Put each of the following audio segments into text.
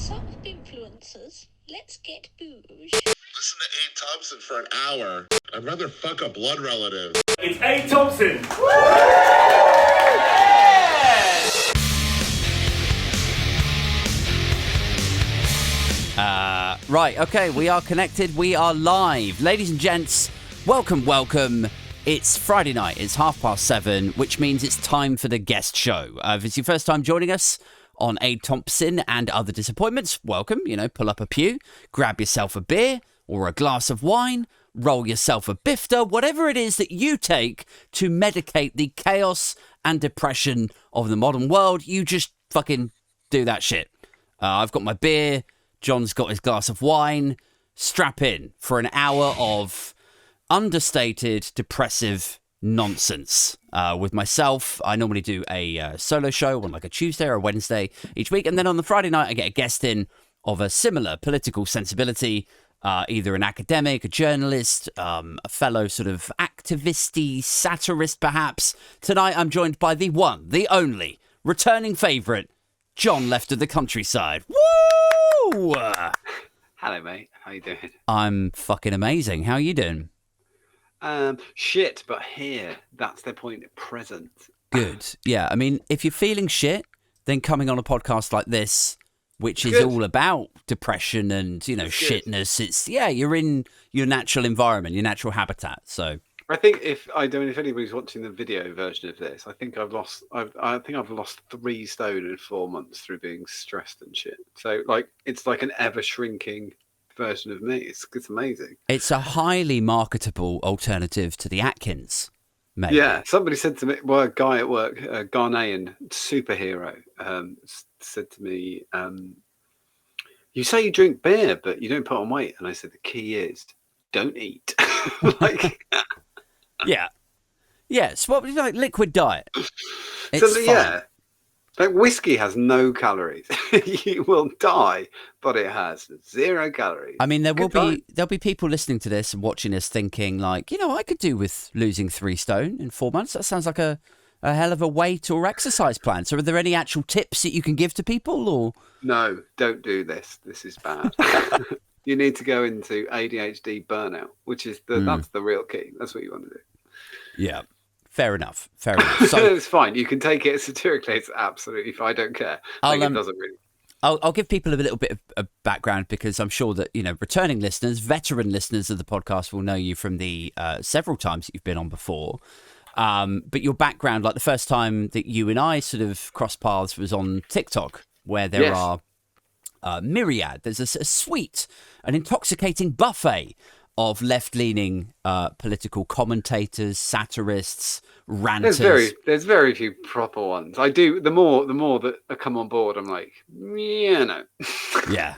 Soft influencers, let's get booze. Listen to Abe Thompson for an hour. I'd rather fuck a blood relative. It's Abe Thompson. Right, okay, we are connected, we are live. Ladies and gents, welcome. It's Friday night, it's 7:30, which means it's time for the guest show. If it's your first time joining us on Abe Thompsin and Other Disappointments, welcome. Pull up a pew, grab yourself a beer or a glass of wine, roll yourself a bifter, whatever it is that you take to medicate the chaos and depression of the modern world, you just fucking do that shit. I've got my beer, John's got his glass of wine. Strap in for an hour of understated, depressive nonsense. With myself, I normally do a solo show on like a Tuesday or a Wednesday each week. And then on the Friday night, I get a guest in of a similar political sensibility, either an academic, a journalist, a fellow sort of activisty satirist, perhaps. Tonight, I'm joined by the one, the only, returning favourite, John Left of the Countryside. Woo! Hello, mate. How you doing? I'm fucking amazing. How are you doing? Shit, but here, that's the point at present. Good. Yeah, I mean, if you're feeling shit, then coming on a podcast like this, which is Good. all about depression and, shitness, you're in your natural environment, your natural habitat, so... I think if anybody's watching the video version of this, I think I've lost 3 stone in 4 months through being stressed and shit. So it's like an ever shrinking version of me. It's amazing. It's a highly marketable alternative to the Atkins, mate. Yeah, somebody said to me, well, a guy at work, a Ghanaian superhero, said to me, you say you drink beer, but you don't put on weight. And I said, the key is don't eat. Yeah. It's like liquid diet. It's fun. Like whiskey has no calories. You will die, but it has 0 calories. I mean, there'll be people listening to this and watching us thinking like, I could do with losing 3 stone in 4 months. That sounds like a hell of a weight or exercise plan. So are there any actual tips that you can give to people or? No, don't do this. This is bad. You need to go into ADHD burnout, which is that's the real key. That's what you want to do. Yeah. Fair enough. So it's fine. You can take it satirically. It's absolutely fine. I don't care. It doesn't really. I'll give people a little bit of background because I'm sure that, returning listeners, veteran listeners of the podcast will know you from the several times that you've been on before. But your background, like the first time that you and I sort of crossed paths was on TikTok, where there are myriad. There's a sweet, an intoxicating buffet of left-leaning political commentators, satirists, ranters. There's very few proper ones. I do the more that come on board, I'm like, no. Yeah.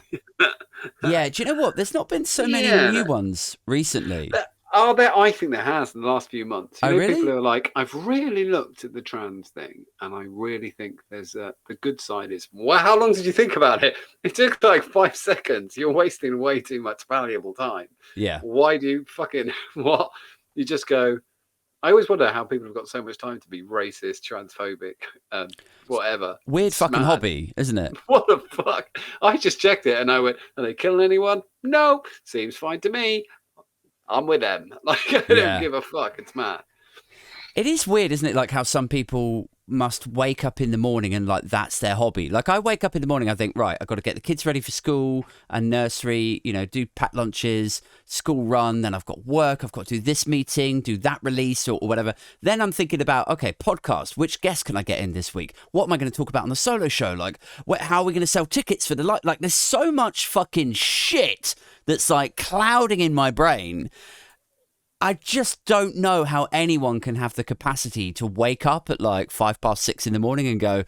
Yeah. Do you know what? There's not been so many new ones recently. I think there has in the last few months. Really? People are like, I've really looked at the trans thing, and I really think there's the good side is, well, how long did you think about it? It took like 5 seconds. You're wasting way too much valuable time. Yeah. Why do you fucking what? You just go. I always wonder how people have got so much time to be racist, transphobic, whatever. Weird fucking hobby, isn't it? What the fuck? I just checked it, and I went, are they killing anyone? No. Seems fine to me. I'm with them. Like, I don't give a fuck. It's mad. It is weird, isn't it? Like how some people must wake up in the morning and like that's their hobby. Like I wake up in the morning, I think, right, I've got to get the kids ready for school and nursery, do packed lunches, school run, then I've got work, I've got to do this meeting, do that release or whatever. Then I'm thinking about, okay, podcast, which guest can I get in this week? What am I going to talk about on the solo show? Like, how are we going to sell tickets for the light? Like there's so much fucking shit that's like clouding in my brain. I just don't know how anyone can have the capacity to wake up at like 6:05 in the morning and go,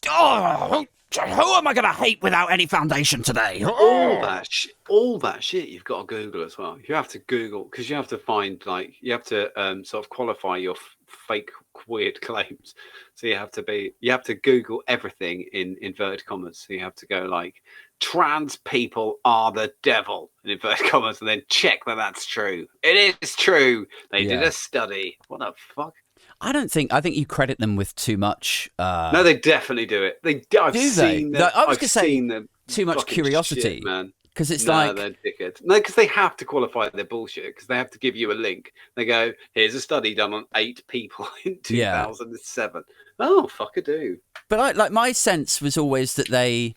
oh, who am I going to hate without any foundation today? All that shit you've got to Google as well. You have to Google because you have to find you have to sort of qualify your fake weird claims. So you have to Google everything in inverted commas. So you have to go like, trans people are the devil in inverted commas, and then check that that's true. It is true. They did a study. What the fuck? I think you credit them with too much. No, they definitely do it. I've Do they? seen them. No, I was I've gonna say seen them too much fucking curiosity, shit, man. because it's No, like, they're dickheads. No, because they have to qualify their bullshit. Because they have to give you a link. They go, "Here's a study done on 8 people in 2007." Oh, fuck a do. but my sense was always that they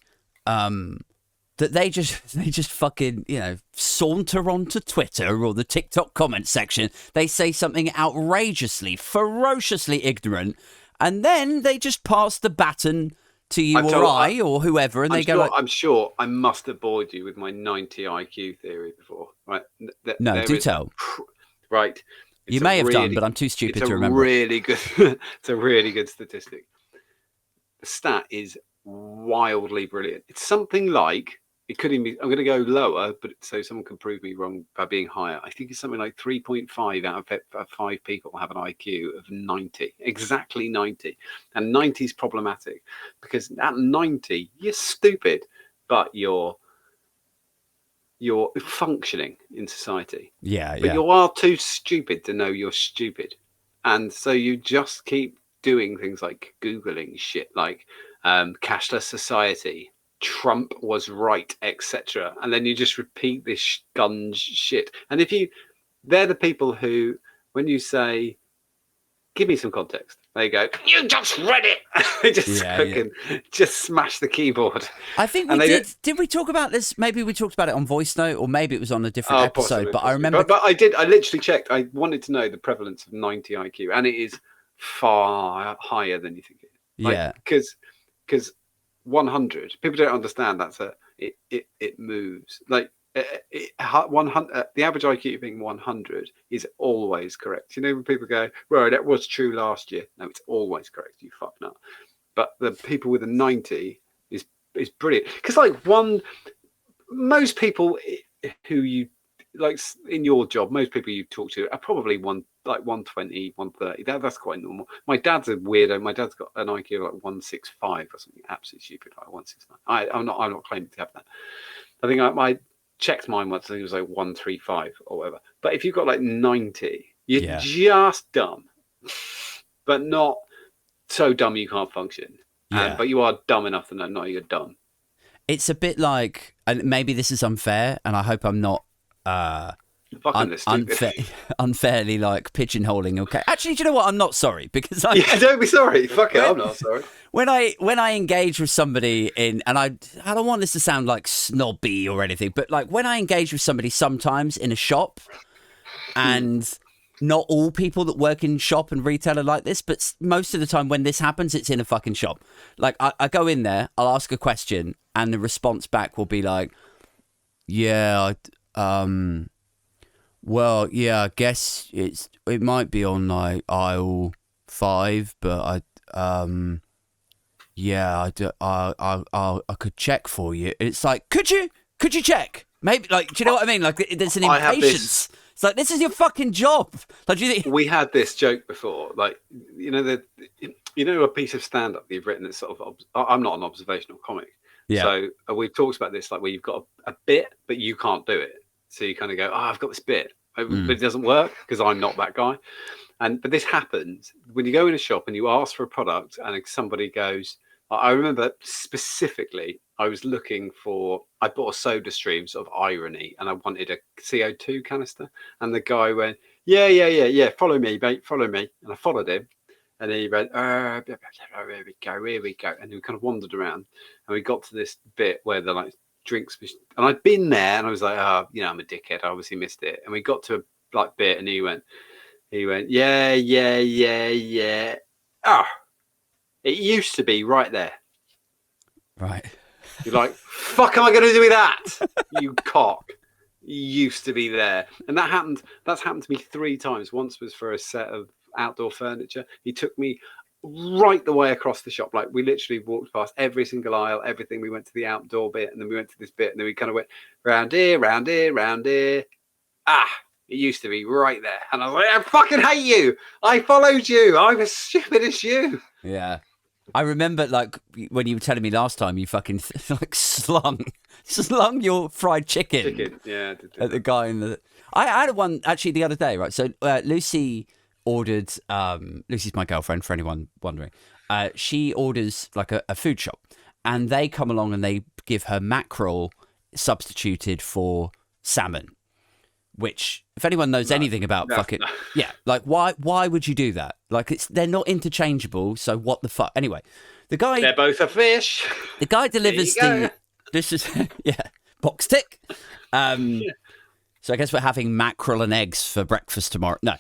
just fucking, saunter onto Twitter or the TikTok comment section. They say something outrageously, ferociously ignorant, and then they just pass the baton to you or whoever, and they go I'm sure I must have bored you with my 90 IQ theory before, right? No, do tell. Right. You may have done, but I'm too stupid to remember. It's a really good statistic. The stat is wildly brilliant. It's something like, it could even be, I'm going to go lower, but so someone can prove me wrong by being higher. I think it's something like 3.5 out of 5 people have an IQ of 90, exactly 90. And 90 is problematic because at 90, you're stupid, but you're functioning in society. Yeah. But you are too stupid to know you're stupid. And so you just keep doing things like Googling shit like cashless society, Trump was right, etc. And then you just repeat this gun shit. And they're the people who, when you say, give me some context, they go, you just read it. They just smash the keyboard. I think we did. Did we talk about this? Maybe we talked about it on Voice Note, or maybe it was on a different episode. But I remember. But I did. I literally checked. I wanted to know the prevalence of 90 IQ, and it is far higher than you think it is. Because 100, people don't understand it moves like 100. The average IQ being 100 is always correct. When people go, well, that was true last year. No, it's always correct. You fucked up. But the people with a 90 is brilliant because most people who you like in your job, most people you talk to are probably 120, 130. That's quite normal. My dad's a weirdo. My dad's got an IQ of like 165 or something absolutely stupid, like 169. I'm not claiming to have that. I think I checked mine once. I think it was like 135 or whatever. But if you've got like 90, you're just dumb, but not so dumb you can't function. But you are dumb enough to know you're dumb. It's a bit like, and maybe this is unfair, and I hope I'm not unfairly like pigeonholing. Okay, actually, do you know what? I'm not sorry because don't be sorry. Fuck it, I'm not sorry. When I engage with somebody and I don't want this to sound like snobby or anything, but like when I engage with somebody sometimes in a shop, and not all people that work in shop and retail are like this, but most of the time when this happens, it's in a fucking shop. Like I go in there, I'll ask a question, and the response back will be like, well, yeah, I guess it might be on like aisle 5, but I could check for you. It's like, could you check? Maybe, like, do you know what I mean? Like, there's an impatience. It's like, this is your fucking job. Like, do you think we had this joke before? Like, a piece of stand-up that you've written that's sort of. I'm not an observational comic. Yeah. So we've talked about this, like where you've got a bit, but you can't do it. So you kind of go, I've got this bit, but it doesn't work because I'm not that guy. But this happens when you go in a shop and you ask for a product and somebody goes, I remember specifically, I bought a soda stream, sort of irony, and I wanted a CO2 canister. And the guy went, yeah, follow me, mate, follow me. And I followed him. And then he went, here we go. And we kind of wandered around and we got to this bit where the like drinks, and I'd been there and I was like, I'm a dickhead. I obviously missed it. And we got to a like bit and he went, yeah. It used to be right there. Right. You're like, fuck am I going to do with that? You cock. It used to be there. And that's happened to me 3 times. Once was for a set of outdoor furniture. He took me right the way across the shop. Like we literally walked past every single aisle, everything. We went to the outdoor bit and then we went to this bit and then we kind of went round here. It used to be right there. And I was like, I fucking hate you. I followed you. I'm as stupid as you. Yeah. I remember like when you were telling me last time you fucking like slung your fried chicken. Yeah, I did at the guy in the. I had one actually the other day, right? So Lucy ordered, Lucy's my girlfriend, for anyone wondering. She orders like a food shop, and they come along and they give her mackerel substituted for salmon. Which, if anyone knows anything about yeah, like why would you do that? Like they're not interchangeable. So what the fuck? Anyway, they're both a fish. The guy delivers this is box tick. So I guess we're having mackerel and eggs for breakfast tomorrow. No,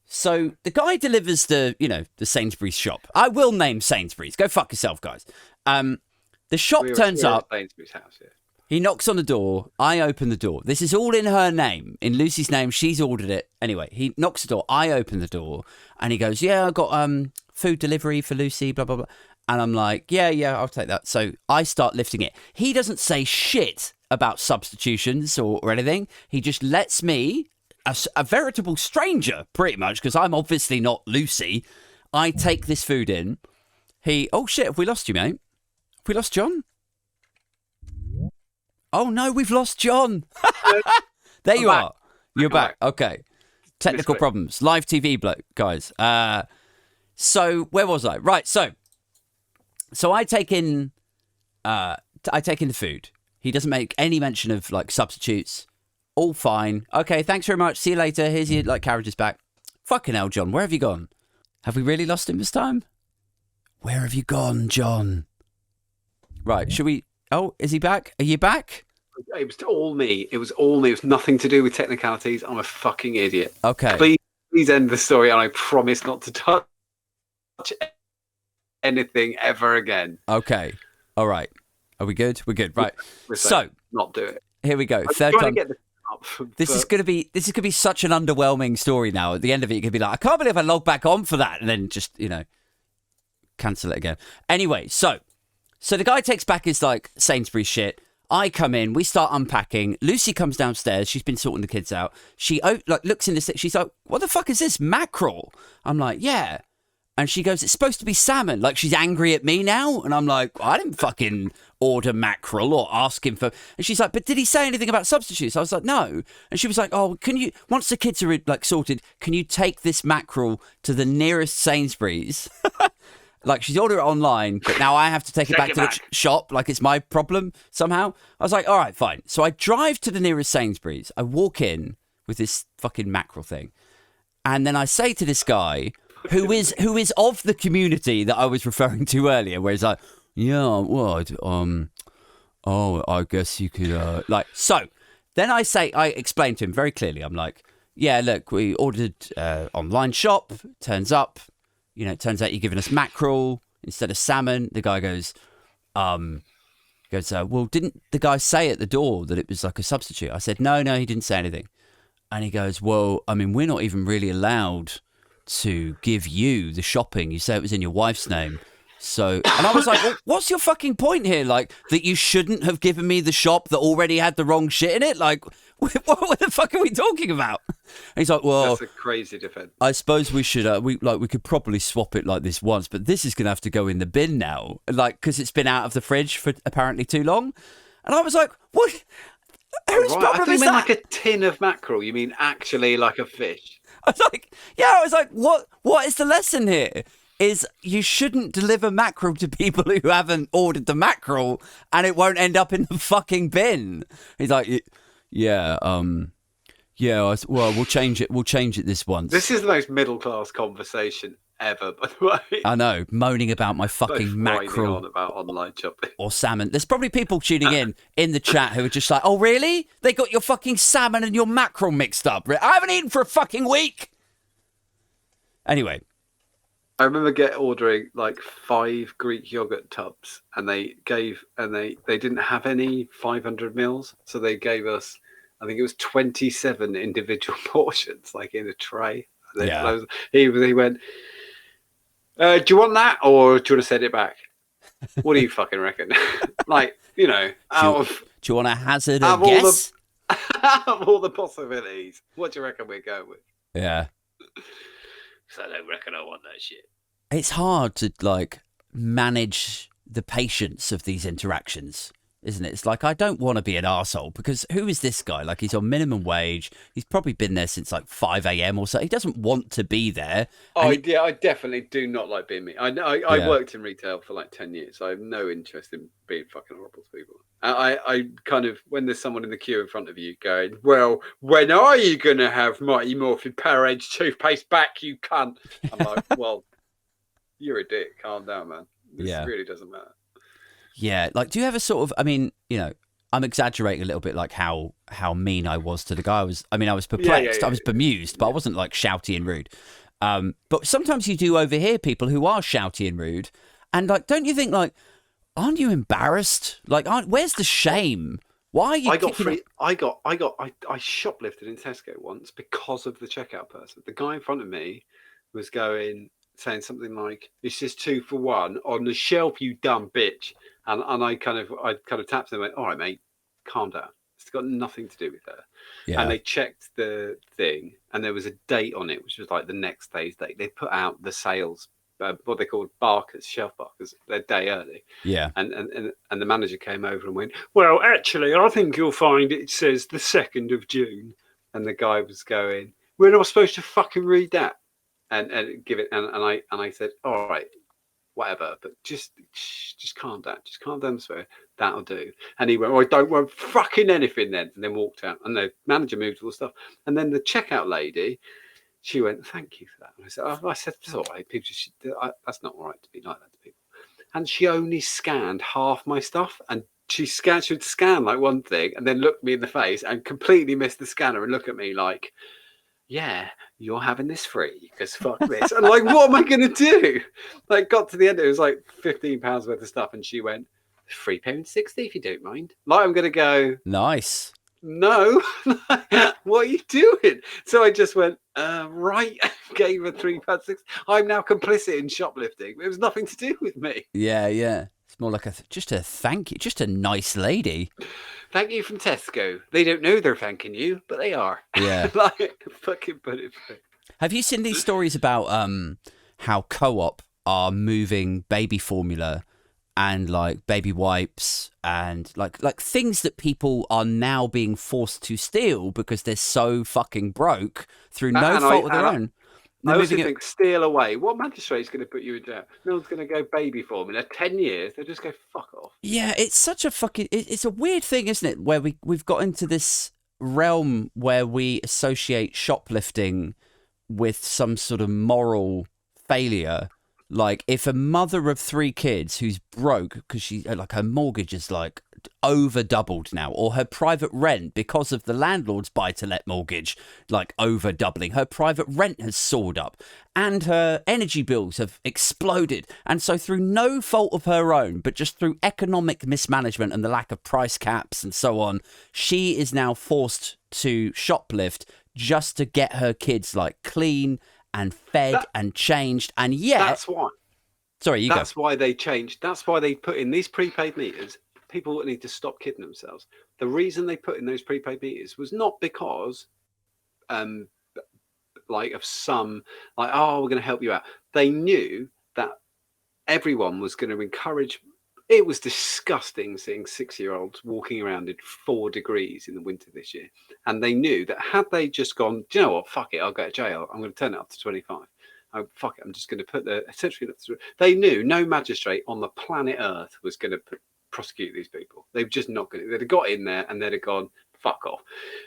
so the guy delivers the Sainsbury's shop. I will name Sainsbury's. Go fuck yourself, guys. The shop turns up. Sainsbury's house, yeah. He knocks on the door. I open the door. This is all in her name, in Lucy's name. She's ordered it. Anyway, he knocks the door. I open the door, and he goes, "Yeah, I got food delivery for Lucy." Blah blah blah. And I'm like, "Yeah, I'll take that." So I start lifting it. He doesn't say shit about substitutions or anything. He just lets me, a veritable stranger, pretty much, because I'm obviously not Lucy. I take this food in. Oh shit! Have we lost you, mate? Have we lost John? Oh no, we've lost John. There you are. You're back. Okay. Technical problems. Live TV, guys. So where was I? Right. So I take in the food. He doesn't make any mention of like substitutes. All fine. Okay. Thanks very much. See you later. Here's your carriages back. Fucking hell, John. Where have you gone? Have we really lost him this time? Where have you gone, John? Right. Should we? Oh, is he back? Are you back? It was all me. It was all me. It was nothing to do with technicalities. I'm a fucking idiot. Okay. Please end the story, and I promise not to touch anything ever again. Okay. All right. Are we good? We're good. Right. So not do it. Here we go. Third time. This is gonna be such an underwhelming story now. At the end of it, you could be like, I can't believe I logged back on for that, and then just cancel it again. Anyway, so the guy takes back his like Sainsbury's shit. I come in, we start unpacking. Lucy comes downstairs. She's been sorting the kids out. She looks in the. She's like, "What the fuck is this mackerel?" I'm like, "Yeah," and she goes, "It's supposed to be salmon." Like she's angry at me now, and I'm like, "I didn't fucking order mackerel or ask him for." And she's like, "But did he say anything about substitutes?" I was like, "No," and she was like, "Oh, can you? Once the kids are like sorted, can you take this mackerel to the nearest Sainsbury's?" Like, she's ordered it online, but now I have to take it back to the shop, like it's my problem somehow. I was like, all right, fine. So I drive to the nearest Sainsbury's. I walk in with this fucking mackerel thing. And then I say to this guy, who is of the community that I was referring to earlier, where he's like, yeah, what? I guess you could, so. Then I explain to him very clearly. I'm like, yeah, look, we ordered online shop, turns up. It turns out you're giving us mackerel instead of salmon. The guy goes, well, didn't the guy say at the door that it was like a substitute? I said, no, he didn't say anything. And he goes, well, I mean, we're not even really allowed to give you the shopping. You say it was in your wife's name. So, and I was like, well, what's your fucking point here? Like, that you shouldn't have given me the shop that already had the wrong shit in it? Like, what the fuck are we talking about? And he's like, well, that's a crazy defense. I suppose we should, we could probably swap it like this once, but this is going to have to go in the bin now, like, because it's been out of the fridge for apparently too long. And I was like, what? Whose problem is that? Like a tin of mackerel. You mean actually like a fish? I was like, what is the lesson here? Is you shouldn't deliver mackerel to people who haven't ordered the mackerel, and it won't end up in the fucking bin. He's like, well, we'll change it. We'll change it this once. This is the most middle class conversation ever, by the way. I know, moaning about my fucking mackerel on about online shopping or salmon. There's probably people tuning in the chat who are just like, oh really? They got your fucking salmon and your mackerel mixed up. I haven't eaten for a fucking week. Anyway. I remember ordering like 5 Greek yogurt tubs, and they didn't have any 500 mils, so they gave us, I think it was 27 individual portions, like in a tray. Yeah. He went, do you want that, or do you want to send it back? What do you fucking reckon? Like, do you want to hazard a guess? Out of all the possibilities, what do you reckon we're going with? Yeah. So I don't reckon I want that shit. It's hard to like manage the patience of these interactions. isn't it? It's like, I don't want to be an arsehole because who is this guy? Like, he's on minimum wage. He's probably been there since like 5 a.m. or so. He doesn't want to be there. Yeah, I definitely do not like being me. I worked in retail for like 10 years. So I have no interest in being fucking horrible to people. I kind of, when there's someone in the queue in front of you going, well, when are you going to have Mighty Morphin Power Age toothpaste back, you cunt? I'm like, well, you're a dick. Calm down, man. This really doesn't matter. Yeah, like, do you ever sort of? I mean, you know, I'm exaggerating a little bit, like how mean I was to the guy. I was perplexed. I was bemused, but I wasn't like shouty and rude. But sometimes you do overhear people who are shouty and rude, and like, don't you think like, aren't you embarrassed? Like, where's the shame? Why are you? I shoplifted in Tesco once because of the checkout person. The guy in front of me was saying something like, "This is 2 for 1 on the shelf, you dumb bitch." And I kind of tapped him and went, "All right, mate, calm down. It's got nothing to do with her." Yeah. And they checked the thing, and there was a date on it, which was like the next day's date. They put out the sales, what they called barkers, shelf barkers, a day early. Yeah. And the manager came over and went, "Well, actually, I think you'll find it says the 2nd of June." And the guy was going, "We're not supposed to fucking read that." And give it. And I said, "All right, whatever, but just calm down. Just calm down, swear. That'll do." And he went, "Oh, I don't want fucking anything then." And then walked out. And the manager moved all the stuff. And then the checkout lady, she went, "Thank you for that." And I said, "It's all right. People that's not all right to be like that to people." And she only scanned half my stuff. And she would scan like one thing and then look me in the face and completely miss the scanner and look at me like, "Yeah, you're having this free because fuck this." And like, what am I going to do? Like, got to the end, it was like £15 worth of stuff. And she went, £3.60 if you don't mind. Like, I'm going to go, nice. No, what are you doing? So I just went, right, gave her £3.60. I'm now complicit in shoplifting. It was nothing to do with me. Yeah. It's more like just a thank you, just a nice lady. Thank you from Tesco. They don't know they're thanking you, but they are. Yeah. Like, fucking put it through. Have you seen these stories about how Co-op are moving baby formula and like baby wipes and like things that people are now being forced to steal because they're so fucking broke through no fault of their own? I also think steal away. What magistrate's going to put you in jail? No one's going to go baby formula. 10 years, they'll just go fuck off. Yeah, it's such a fucking... It's a weird thing, isn't it? Where we've got into this realm where we associate shoplifting with some sort of moral failure. Like, if a mother of 3 kids who's broke because she like her mortgage is like over doubled now, or her private rent because of the landlord's buy-to-let mortgage like over doubling, her private rent has soared up and her energy bills have exploded, and so through no fault of her own but just through economic mismanagement and the lack of price caps and so on, she is now forced to shoplift just to get her kids like clean and fed and changed. And yet that's why. Sorry, that's why they changed. That's why they put in these prepaid meters. People need to stop kidding themselves. The reason they put in those prepaid meters was not because, like, of some, like, oh, we're going to help you out. They knew that everyone was going to encourage. It was disgusting seeing 6-year-olds walking around in 4 degrees in the winter this year. And they knew that had they just gone, do you know what, fuck it, I'll go to jail. I'm going to turn it up to 25. Oh, fuck it, I'm just going to put they knew no magistrate on the planet Earth was going to prosecute these people. They've just not going to. They'd have got in there and they'd have gone, fuck off.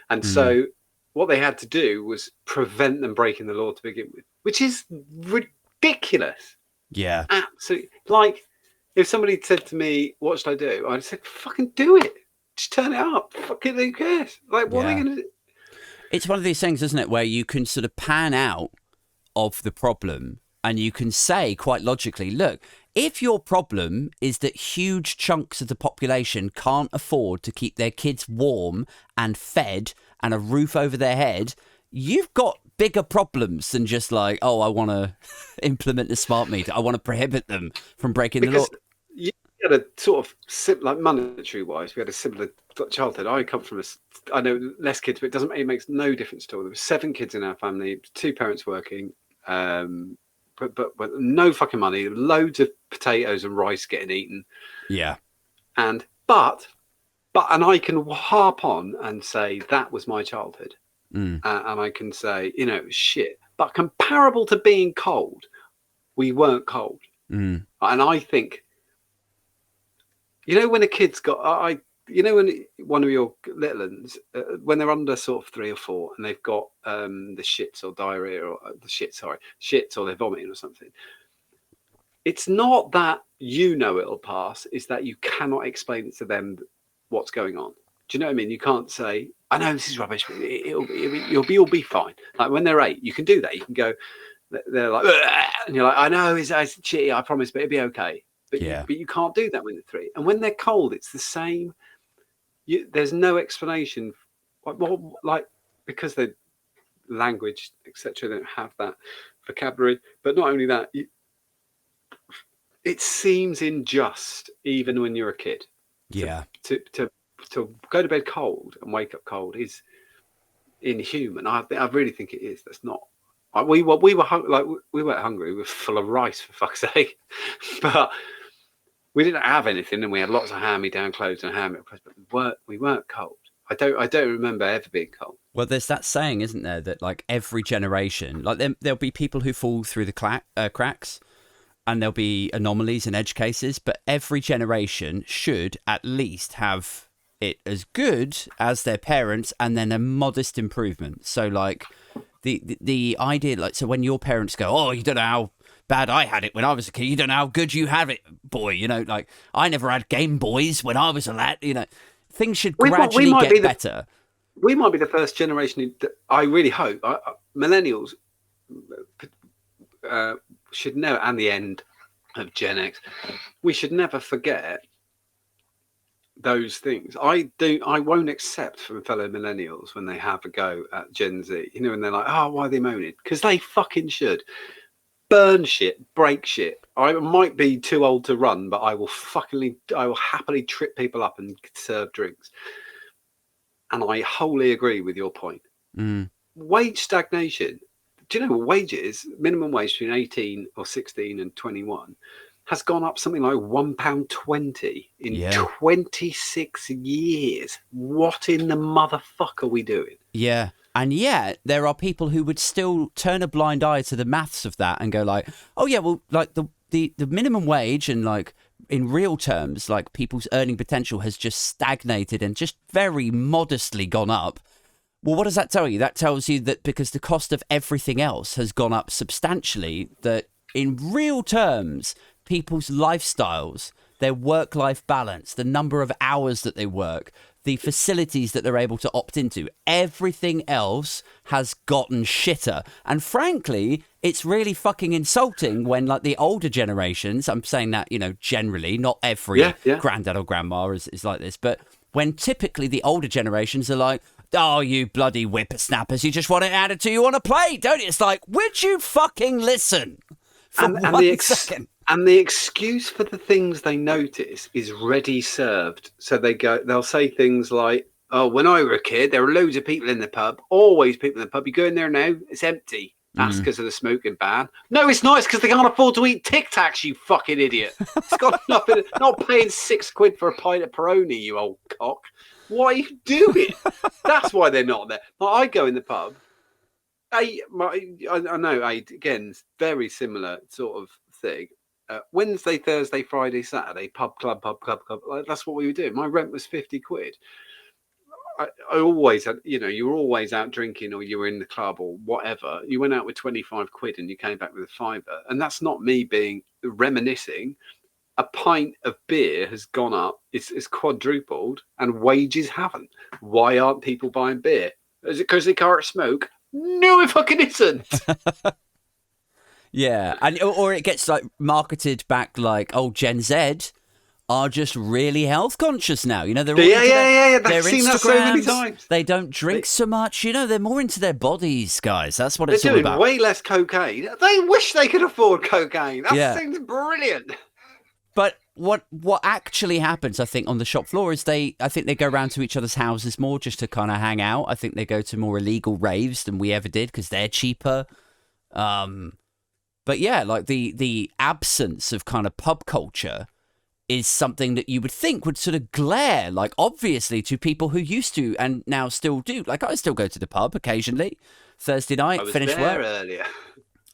And so what they had to do was prevent them breaking the law to begin with, which is ridiculous. Yeah. Absolutely. Like, if somebody said to me, what should I do? I'd say, fucking do it. Just turn it up. Fucking who cares? Like, what are they going to do? It's one of these things, isn't it, where you can sort of pan out of the problem and you can say quite logically, look, if your problem is that huge chunks of the population can't afford to keep their kids warm and fed and a roof over their head, you've got bigger problems than just like, oh, I want to implement the smart meter. I want to prohibit them from breaking the law. You had a sort of, like, monetary wise, we had a similar childhood. I come from I know less kids, but it makes no difference at all. There were 7 kids in our family, 2 parents working, but no fucking money, loads of potatoes and rice getting eaten. Yeah. But and I can harp on and say that was my childhood, Mm. and I can say, you know, shit. But comparable to being cold, we weren't cold. Mm. And I think, you know, when a kid's got, you know, when one of your little ones, when they're under sort of 3 or 4, and they've got the shits or diarrhea or shits or they're vomiting or something. It's not that you know it'll pass; it's that you cannot explain it to them what's going on. Do you know what I mean? You can't say, "I know this is rubbish, but you'll be fine." Like when they're 8, you can do that. You can go. They're like, "Ugh," and you're like, "I know it's shitty, I promise, but it'll be okay." But you can't do that when they're 3. And when they're cold, it's the same. There's no explanation. Like because their language, etc., don't have that vocabulary. But not only that. It seems unjust, even when you're a kid. To go to bed cold and wake up cold is inhuman. I really think it is. That's not. We weren't hungry. We were full of rice, for fuck's sake. But we didn't have anything, and we had lots of hand-me-down clothes and hand-me-down clothes. But we weren't cold. I don't remember ever being cold. Well, there's that saying, isn't there, that like every generation, like there'll be people who fall through the cracks. And there'll be anomalies and edge cases, but every generation should at least have it as good as their parents, and then a modest improvement. So, like the idea, like, so when your parents go, "Oh, you don't know how bad I had it when I was a kid. You don't know how good you have it, boy." You know, like I never had Game Boys when I was a lad. You know, things should gradually get better. We might be the first generation. I really hope millennials. Should never, and the end of Gen X, we should never forget those things. I won't accept from fellow millennials when they have a go at Gen Z, you know, and they're like, "Oh, why are they moaning?" Because they fucking should. Burn shit, break shit. I might be too old to run, but I will happily trip people up and serve drinks. And I wholly agree with your point. Mm. Wage stagnation. Do you know what wages, minimum wage between 18 or 16 and 21 has gone up something like £1.20 in 26 years. What in the motherfuck are we doing? Yeah. And yet there are people who would still turn a blind eye to the maths of that and go like, "Oh yeah, well, like the minimum wage and like in real terms, like people's earning potential has just stagnated and just very modestly gone up." Well, what does that tell you? That tells you that because the cost of everything else has gone up substantially, that in real terms, people's lifestyles, their work-life balance, the number of hours that they work, the facilities that they're able to opt into, everything else has gotten shitter. And frankly, it's really fucking insulting when like the older generations, I'm saying that, you know, generally, not every granddad or grandma is like this, but when typically the older generations are like, "Oh, you bloody whippersnappers, you just want it added to you on a plate, don't you?" It's like, would you fucking listen for one second? And the excuse for the things they notice is ready served. So they'll say things like, "Oh, when I were a kid, there were loads of people in the pub, always people in the pub. You go in there now, it's empty. That's because of the smoking ban." No, it's not. It's because they can't afford to eat Tic Tacs, you fucking idiot. It's got nothing. Not paying £6 for a pint of Peroni, you old cock. What are you doing? That's why they're not there. Like, I go in the pub. I know. Again, very similar sort of thing. Wednesday, Thursday, Friday, Saturday, pub club. Like, that's what we were doing. My rent was £50. I always had, you know, you were always out drinking or you were in the club or whatever. You went out with £25 and you came back with a fiver. And that's not me being reminiscing. A pint of beer has gone up, it's quadrupled, and wages haven't. Why aren't people buying beer? Is it because they can't smoke? No, it fucking isn't. Yeah, and or it gets like marketed back like, "Oh, Gen Z are just really health conscious now." You know, they're all yeah. Their I've seen that so many Instagrams. times. They don't drink so much. You know, they're more into their bodies, guys. That's what They're it's all doing about. way less cocaine. They wish they could afford cocaine. That seems brilliant. But what actually happens, I think, on the shop floor is I think they go around to each other's houses more just to kind of hang out. I think they go to more illegal raves than we ever did because they're cheaper. But yeah, like the absence of kind of pub culture is something that you would think would sort of glare, like, obviously to people who used to and now still do. Like, I still go to the pub occasionally, Thursday night, I was finish there work. earlier.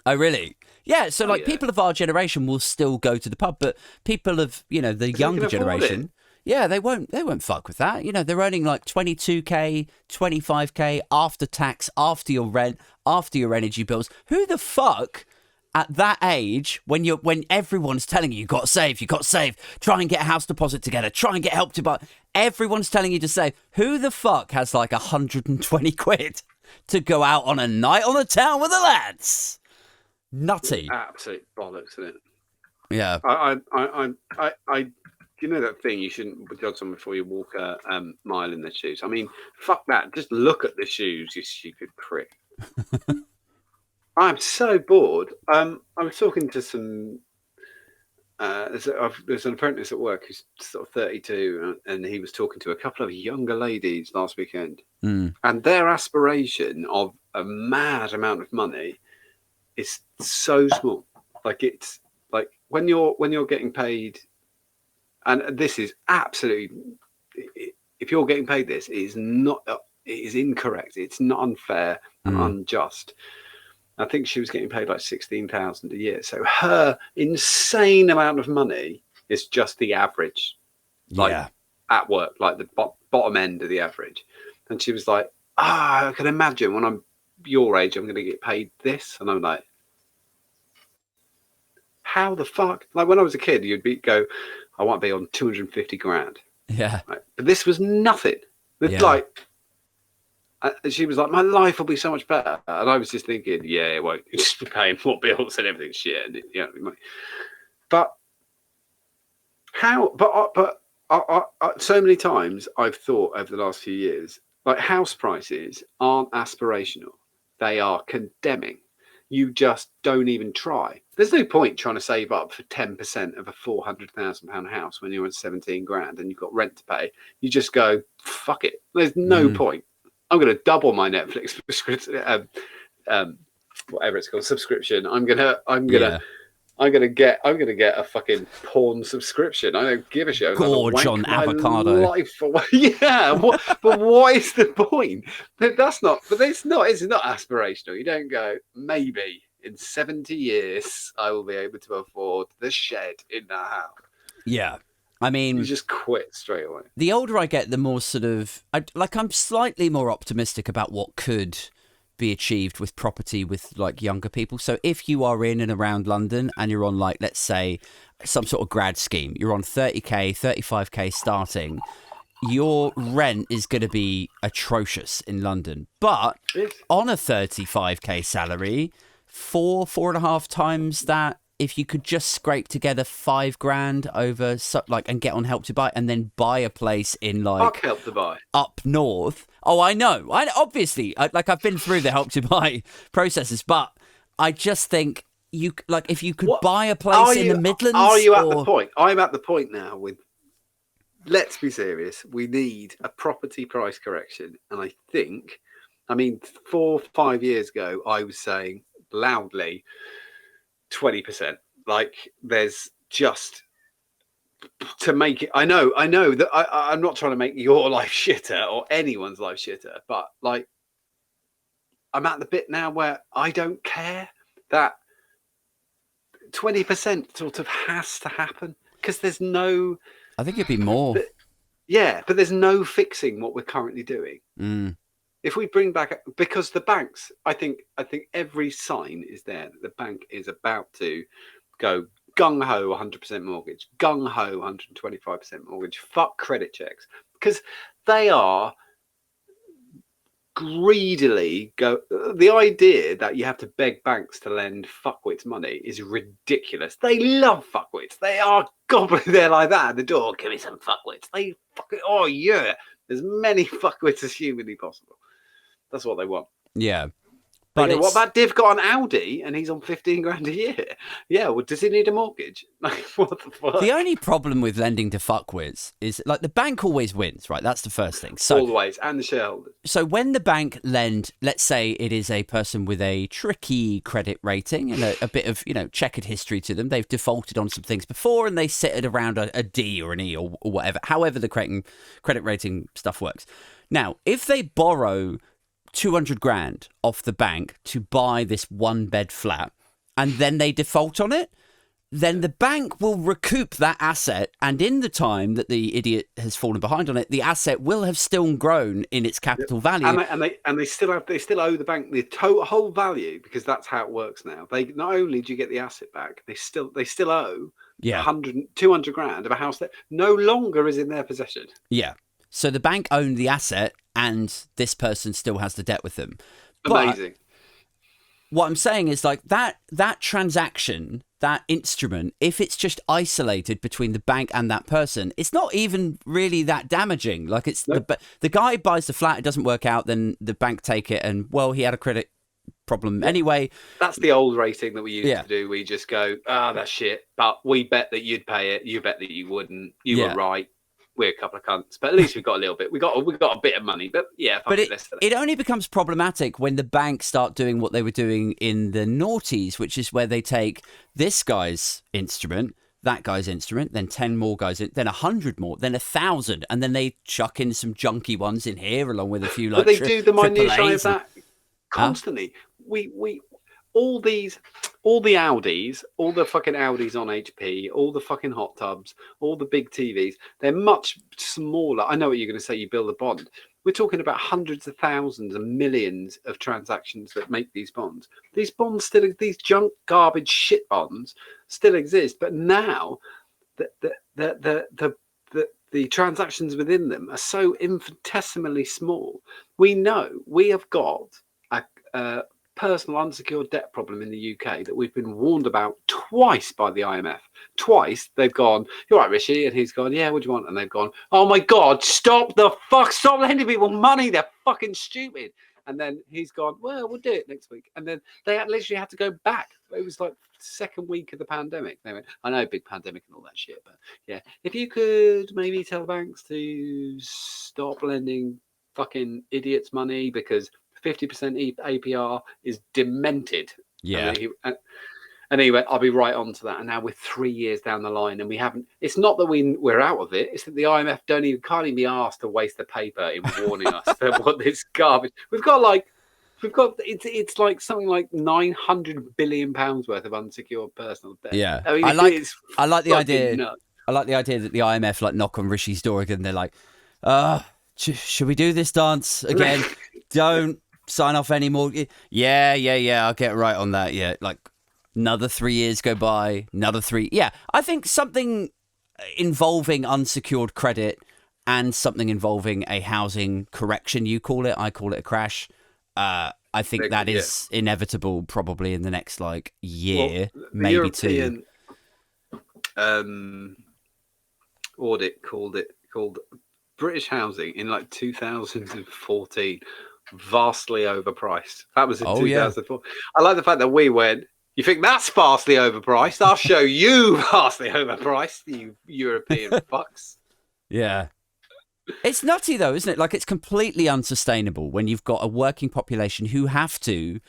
Oh, really? Yeah, so, like, yeah. people of our generation will still go to the pub, but people of, you know, the younger can afford generation, yeah, they won't fuck with that. You know, they're earning like 22k, 25k after tax, after your rent, after your energy bills. Who the fuck at that age, when everyone's telling you got to save, try and get a house deposit together, try and get help to buy, everyone's telling you to save. Who the fuck has like 120 quid to go out on a night on the town with the lads? Nutty. Absolute bollocks, isn't it? Yeah. I you know that thing, you shouldn't judge someone before you walk a mile in their shoes. I mean, fuck that. Just look at the shoes, you stupid prick. I'm so bored. I was talking to some. There's an apprentice at work who's sort of 32, and he was talking to a couple of younger ladies last weekend, and their aspiration of a mad amount of money is so small. Like, it's like when you're getting paid, and this is absolutely, if you're getting paid this, it is not, it is incorrect. It's not unfair and unjust. I think she was getting paid like 16,000 a year. So her insane amount of money is just the average, like at work, like the bottom end of the average. And she was like, I can imagine when I'm your age, I'm going to get paid this. And I'm like, how the fuck? Like, when I was a kid, you'd go, I want to be on 250 grand. Yeah. Right? But this was nothing. It's like, she was like, my life will be so much better. And I was just thinking, yeah, it won't. You just be paying more bills and everything shit. And but how, but so many times I've thought over the last few years, like, house prices aren't aspirational. They are condemning. You just don't even try. There's no point trying to save up for 10% of a £400,000 house when you're on 17 grand and you've got rent to pay. You just go, fuck it. There's no point. I'm going to double my Netflix subscription, whatever it's called, subscription. I'm gonna get a fucking porn subscription. I don't give a shit. Gorge on avocado. Yeah, but what is the point? That's not. But it's not. It's not aspirational. You don't go, maybe in 70 years I will be able to afford the shed in that house. Yeah. I mean, you just quit straight away. The older I get, the more sort of I'm slightly more optimistic about what could be achieved with property with like younger people. So if you are in and around London and you're on, like, let's say some sort of grad scheme, you're on 30k, 35k starting, your rent is going to be atrocious in London. But on a 35k salary, 4.5 times that, if you could just scrape together 5 grand over, and get on Help to Buy, and then buy a place in, like, Fuck Help to Buy up north. Oh, I know. Obviously, I've been through the Help to Buy processes, but I just think if you could buy a place in the Midlands. Are you at the point? I'm at the point now with. Let's be serious. We need a property price correction, and I think, 4 or 5 years ago, I was saying loudly 20%. Like, there's just to make it. I know that I'm not trying to make your life shitter or anyone's life shitter, but like, I'm at the bit now where I don't care that 20% sort of has to happen, because there's no. I think it'd be more. But there's no fixing what we're currently doing. If we bring back, because the banks, I think every sign is there that the bank is about to go gung-ho 100% mortgage, gung-ho 125% mortgage, fuck credit checks, because they are greedily the idea that you have to beg banks to lend fuckwits money is ridiculous. They love fuckwits. They are gobbling there like that at the door. Give me some fuckwits. They fucking, oh yeah, as many fuckwits as humanly possible. That's what they want. Yeah. But yeah, it's, what about Div got an Audi and he's on 15 grand a year? Yeah, well, does he need a mortgage? Like, what the fuck? the only problem with lending to fuckwits is like the bank always wins, right? That's the first thing. So Always, and the shareholders. So when the bank lend, let's say it is a person with a tricky credit rating and a bit of, checkered history to them. They've defaulted on some things before and they sit at around a D or an E or whatever, however the credit rating stuff works. Now, if they borrow 200 grand off the bank to buy this 1-bed flat and then they default on it, then the bank will recoup that asset, and in the time that the idiot has fallen behind on it, the asset will have still grown in its capital value. And they still owe the bank the whole value, because that's how it works now. They not only do you get the asset back, they still owe 200 grand of a house that no longer is in their possession. Yeah. So the bank owned the asset, and this person still has the debt with them. Amazing. But what I'm saying is like that transaction, that instrument, if it's just isolated between the bank and that person, it's not even really that damaging. Like it's the guy buys the flat, it doesn't work out, then the bank take it, and well, he had a credit problem anyway. That's the old rating that we used to do. We just go, that's shit, but we bet that you'd pay it. You bet that you wouldn't. You were right. We're a couple of cunts, but at least we've got a little bit. We got a bit of money, but yeah. But it only becomes problematic when the banks start doing what they were doing in the noughties, which is where they take this guy's instrument, that guy's instrument, then 10 more guys, then 100 more, then 1,000, and then they chuck in some junky ones in here along with a few like. But they do the minutiae of that constantly. Huh? All the Audis, all the fucking Audis on HP, all the fucking hot tubs, all the big TVs, they're much smaller. I know what you're going to say, you build a bond. We're talking about hundreds of thousands and millions of transactions that make these bonds. These bonds these junk, garbage, shit bonds still exist. But now the transactions within them are so infinitesimally small. We know we have got a personal unsecured debt problem in the UK that we've been warned about twice by the IMF. Twice they've gone, "You're right, Rishi," and he's gone, "Yeah, what do you want?" And they've gone, "Oh my God, stop lending people money. They're fucking stupid." And then he's gone, "Well, we'll do it next week." And then they literally had to go back. It was like second week of the pandemic. They went, "I know, big pandemic and all that shit, but yeah, if you could maybe tell banks to stop lending fucking idiots money because 50% APR is demented." Yeah. And he went, "I'll be right on to that." And now we're 3 years down the line and we haven't. It's not that we're out of it. It's that the IMF can't even be asked to waste the paper in warning us that what this garbage. It's like something like £900 billion worth of unsecured personal debt. Yeah. I mean, I like the idea. Nuts. I like the idea that the IMF like knock on Rishi's door again. They're like, should we do this dance again? Don't sign off anymore. Yeah. I'll get right on that. Yeah. Like another 3 years go by, another 3. Yeah. I think something involving unsecured credit and something involving a housing correction, you call it, I call it a crash. I think that is inevitable probably in the next like year, maybe European, 2. Audit called British housing in like 2014 vastly overpriced. That was in 2004. Yeah. I like the fact that we went, "You think that's vastly overpriced? I'll show you vastly overpriced, you European fucks." Yeah. It's nutty though, isn't it? Like it's completely unsustainable when you've got a working population who have to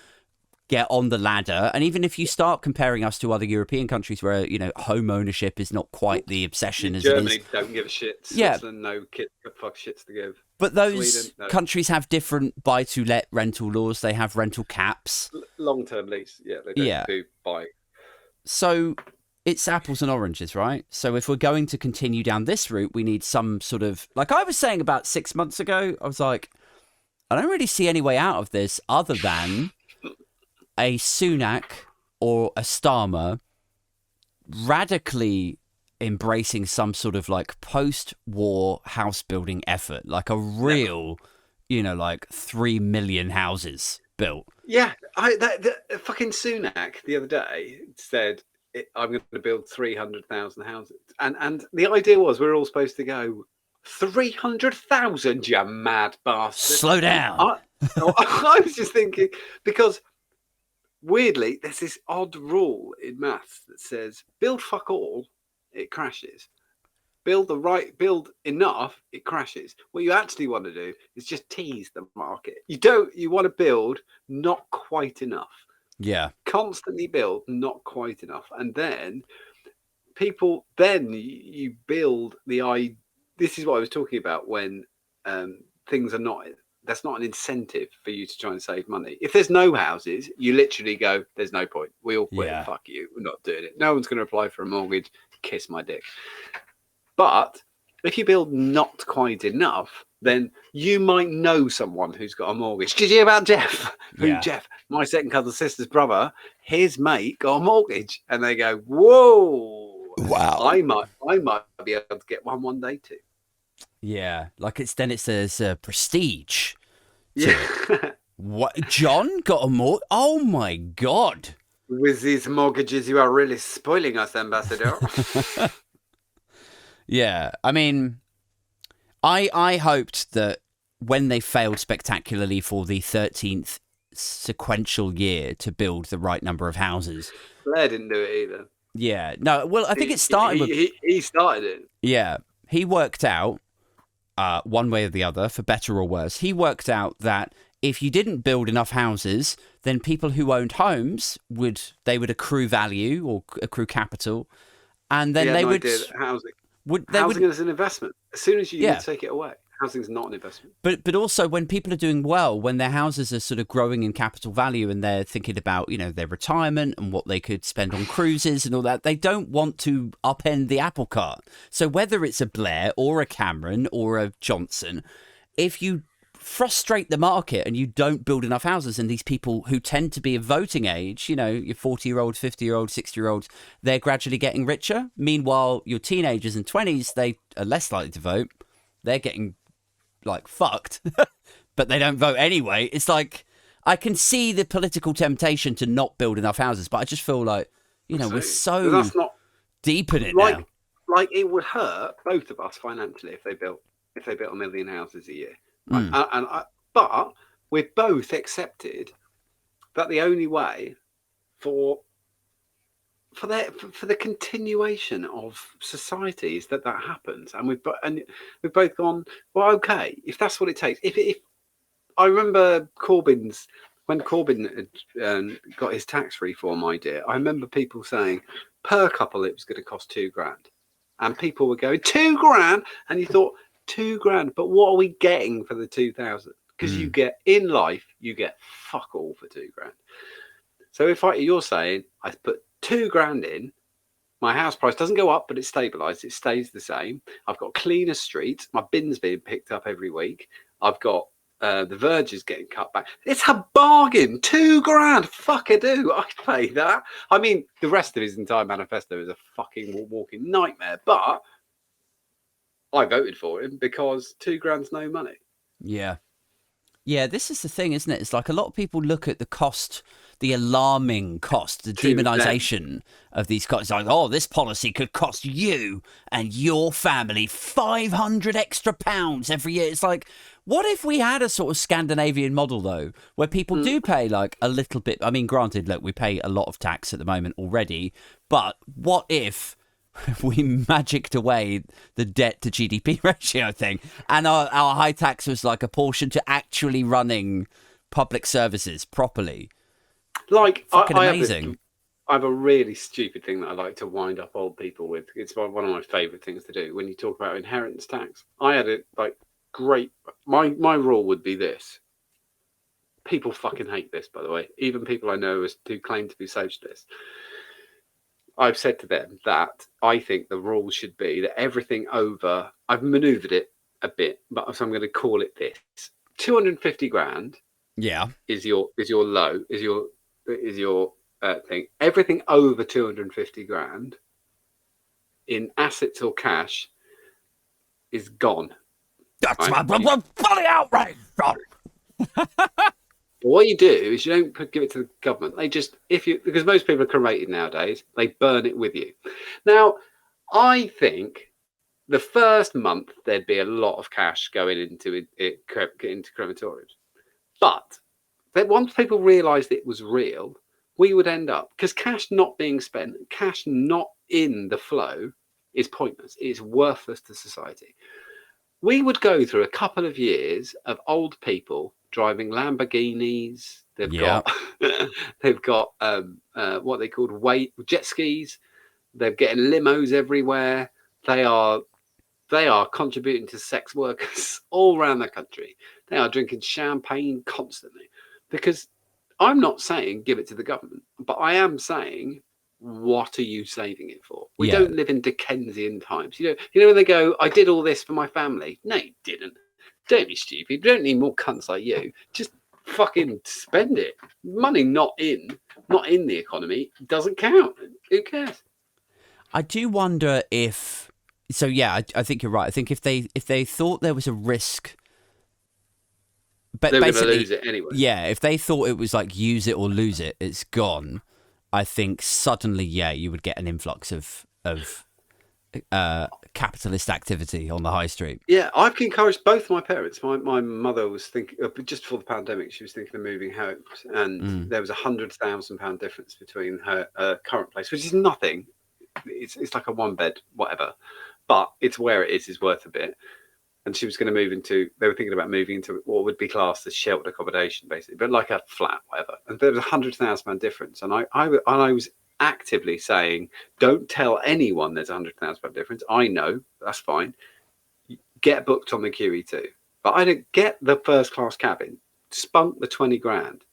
get on the ladder. And even if you start comparing us to other European countries where, home ownership is not quite the obsession as Germany it is. Don't give a shit. Yeah. Switzerland, no fuck shits to give. But those Sweden, no. countries have different buy-to-let rental laws. They have rental caps. Long-term lease. Yeah, they don't do buy. So it's apples and oranges, right? So if we're going to continue down this route, we need some sort of, like I was saying about 6 months ago, I was like, I don't really see any way out of this other than a Sunak or a Starmer radically embracing some sort of like post-war house building effort, like a real, like 3 million houses built. Yeah, the fucking Sunak the other day said, "I'm going to build 300,000 houses," and the idea was we're all supposed to go 300,000. You mad bastard! Slow down. I was just thinking because weirdly, there's this odd rule in maths that says build fuck all, it crashes. Build enough, it crashes. What you actually want to do is just tease the market. You want to build not quite enough. Yeah. Constantly build not quite enough. And then you build this is what I was talking about when things are not, that's not an incentive for you to try and save money. If there's no houses, you literally go, there's no point. We all quit. Yeah. Fuck you. We're not doing it. No one's going to apply for a mortgage. Kiss my dick. But if you build not quite enough, then you might know someone who's got a mortgage. Did you hear about Jeff? Jeff, my second cousin sister's brother, his mate got a mortgage. And they go, whoa. Wow. I might be able to get one day too. Yeah. Like there's a prestige. Yeah. What? John got a mortgage? Oh my God. With these mortgages, you are really spoiling us, Ambassador. Yeah, I mean, I hoped that when they failed spectacularly for the 13th sequential year to build the right number of houses. Blair didn't do it either. Yeah, no, well, I think it started with... He started it. Yeah, he worked out, one way or the other, for better or worse, he worked out that if you didn't build enough houses, then people who owned homes would accrue value or accrue capital, and then they would... Housing. Housing is an investment. As soon as you take it away, housing's not an investment. But also when people are doing well, when their houses are sort of growing in capital value and they're thinking about, their retirement and what they could spend on cruises and all that, they don't want to upend the apple cart. So whether it's a Blair or a Cameron or a Johnson, if you frustrate the market and you don't build enough houses, and these people who tend to be of voting age, your 40-year-olds, 50-year-olds, 60-year-olds, they're gradually getting richer. Meanwhile, your teenagers and 20s, they are less likely to vote. They're getting fucked, but they don't vote anyway. It's like, I can see the political temptation to not build enough houses, but I just feel like, we're so deep in it now. Like it would hurt both of us financially if they built 1 million houses a year. But we've both accepted that the only way for the continuation of society is that happens, and we've both gone, well, okay, if that's what it takes. If I remember when Corbyn had got his tax reform idea, I remember people saying per couple it was going to cost £2,000, and people were going £2,000, and you thought, £2,000, but what are we getting for the 2,000? Because you get fuck all for £2,000. So you're saying I put £2,000 in, my house price doesn't go up, but it's stabilised. It stays the same. I've got cleaner streets. My bin's being picked up every week. I've got the verges getting cut back. It's a bargain. £2,000. Fuck I do. I pay that. I mean, the rest of his entire manifesto is a fucking walking nightmare, but I voted for him because £2,000's no money. Yeah. Yeah, this is the thing, isn't it? It's like a lot of people look at the cost, the alarming cost, the demonisation of these costs. It's like, oh, this policy could cost you and your family £500 extra every year. It's like, what if we had a sort of Scandinavian model, though, where people do pay a little bit? I mean, granted, look, we pay a lot of tax at the moment already, but what if we magicked away the debt to GDP ratio thing, and our high tax was a portion to actually running public services properly? Fucking amazing. I have a really stupid thing that I like to wind up old people with. It's one of my favourite things to do when you talk about inheritance tax. I had it great. My rule would be this. People fucking hate this, by the way. Even people I know who claim to be socialists. I've said to them that I think the rule should be that everything over, I've manoeuvred it a bit, but so I'm going to call it this: 250 grand. Yeah, is your low, is your thing. Everything over 250 grand in assets or cash is gone. That's my bloody outrage. What you do is you don't give it to the government. They just, because most people are cremated nowadays, they burn it with you. Now, I think the first month there'd be a lot of cash going into crematoriums. But once people realised it was real, we would end up, because cash not being spent, cash not in the flow is pointless. It's worthless to society. We would go through a couple of years of old people driving Lamborghinis. They've Yeah. got they've got what they called jet skis. They're getting limos everywhere. They are contributing to sex workers all around the country. They are drinking champagne constantly. Because I'm not saying give it to the government, but I am saying, what are you saving it for? We Yeah. don't live in Dickensian times. You know when they go, I did all this for my family. No, you didn't. Don't be stupid. You don't need more cunts like you. Just fucking spend it. Money not in the economy doesn't count. Who cares? I do wonder if. So yeah, I think you're right. I think if they thought there was a risk, but They're going to basically lose it anyway. Yeah, if they thought it was like use it or lose it, it's gone. I think suddenly, yeah, you would get an influx of capitalist activity on the high street. Yeah, I've encouraged both my parents. My mother was thinking, just before the pandemic, she was thinking of moving house, and there was £100,000 difference between her current place, which is nothing. It's like a one bed, whatever, but it's where it is worth a bit. And she was going to move into. They were thinking about moving into what would be classed as sheltered accommodation, basically, but like a flat, whatever. And there was £100,000 difference, and I was actively saying, don't tell anyone there's £100,000 difference. I know, that's fine. Get booked on the QE2. But I didn't get the first class cabin, spunk the 20 grand,